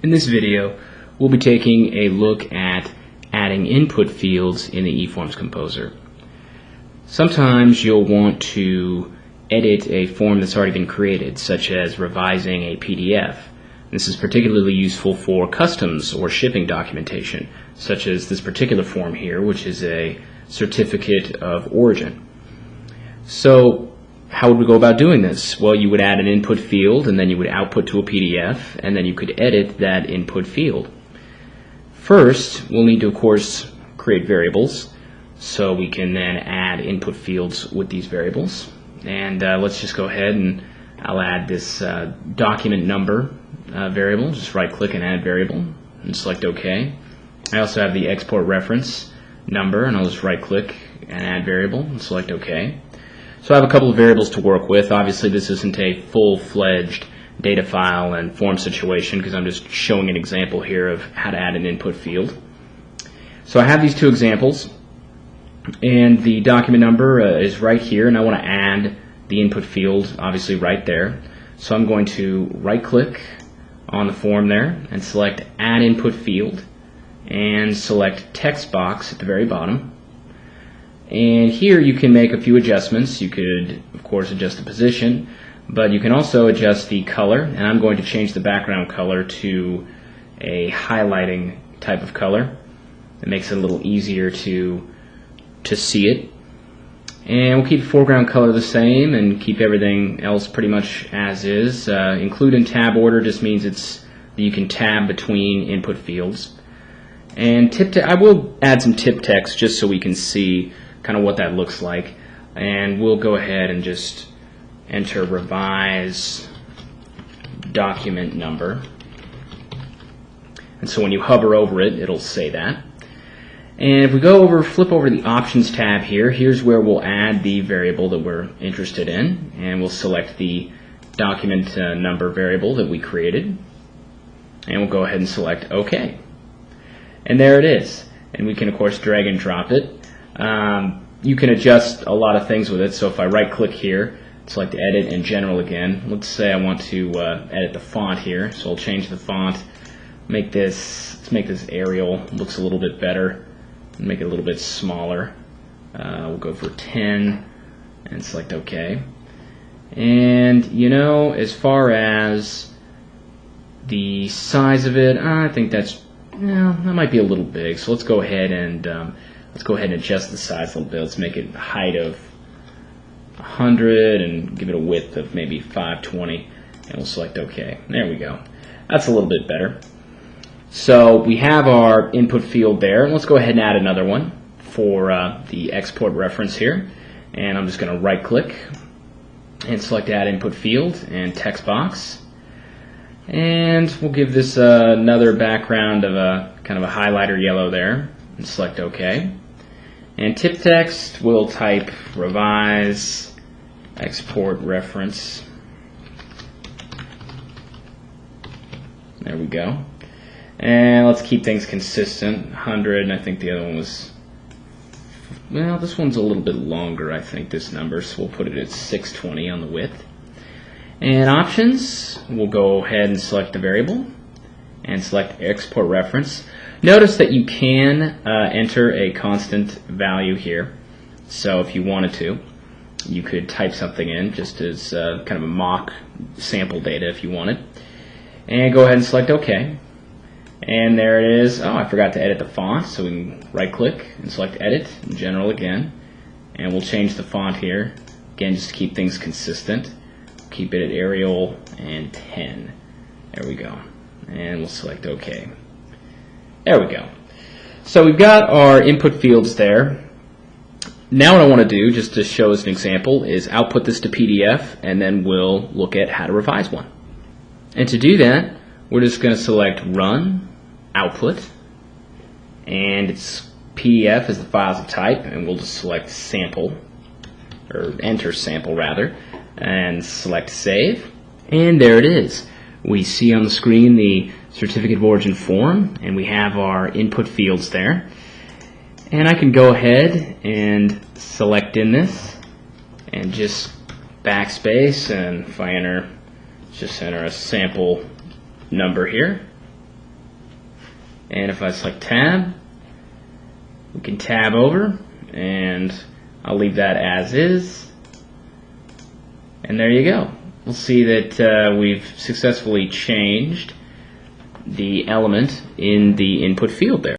In this video, we'll be taking a look at adding input fields in the eFORMz composer. Sometimes you'll want to edit a form that's already been created, such as revising a PDF. This is particularly useful for customs or shipping documentation, such as this particular form here, which is a certificate of origin. So, how would we go about doing this? Well, you would add an input field, and then you would output to a PDF, and then you could edit that input field. First, we'll need to, of course, create variables, so we can then add input fields with these variables. And let's just go ahead and I'll add this document number variable. Just right-click and add variable, and select OK. I also have the export reference number, and I'll just right-click and add variable, and select OK. So I have a couple of variables to work with. Obviously, this isn't a full-fledged data file and form situation because I'm just showing an example here of how to add an input field. So I have these two examples, and the document number is right here, and I want to add the input field obviously right there. So I'm going to right-click on the form there and select Add Input Field and select Text Box at the very bottom. And here you can make a few adjustments. You could, of course, adjust the position, but you can also adjust the color, and I'm going to change the background color to a highlighting type of color. It makes it a little easier to see it. And we'll keep the foreground color the same and keep everything else pretty much as is. Include in tab order just means that you can tab between input fields. And I will add some tip text just so we can see kind of what that looks like, and we'll go ahead and just enter revise document number, and so when you hover over it, it'll say that. And if we flip over the options tab here, here's where we'll add the variable that we're interested in, and we'll select the document number variable that we created, and we'll go ahead and select OK. And there it is, and we can of course drag and drop it. You can adjust a lot of things with it, so if I right click here, select edit and general again, let's say I want to edit the font here, so I'll change the font, let's make this Arial, looks a little bit better, and make it a little bit smaller. We'll go for 10 and select OK. And as far as the size of it, I think that might be a little big, so let's go ahead and adjust the size a little bit. Let's make it a height of 100 and give it a width of maybe 520, and we'll select OK. There we go. That's a little bit better. So we have our input field there. Let's go ahead and add another one for the export reference here. And I'm just going to right click and select Add Input Field and Text Box. And we'll give this another background of a kind of a highlighter yellow there, and select OK. And tip text, we'll type revise export reference. There we go. And let's keep things consistent, 100, and I think the other one was, well, this one's a little bit longer, I think, this number, so we'll put it at 620 on the width. And options, we'll go ahead and select the variable and select export reference. Notice that you can enter a constant value here, so if you wanted to, you could type something in just as kind of a mock sample data if you wanted. And go ahead and select OK. And there it is. Oh, I forgot to edit the font, so we can right click and select edit, general again, and we'll change the font here, again just to keep things consistent. Keep it at Arial and 10. There we go. And we'll select OK. There we go. So we've got our input fields there. Now what I want to do, just to show as an example, is output this to PDF, and then we'll look at how to revise one. And to do that, we're just going to select Run, Output, and it's PDF as the files of type, and we'll just select Sample, or Enter Sample rather, and select Save. And there it is. We see on the screen the certificate of origin form, and we have our input fields there. And I can go ahead and select in this and just backspace, and if I just enter a sample number here, And if I select tab, we can tab over, and I'll leave that as is. And there you go. We'll see that we've successfully changed the element in the input field there.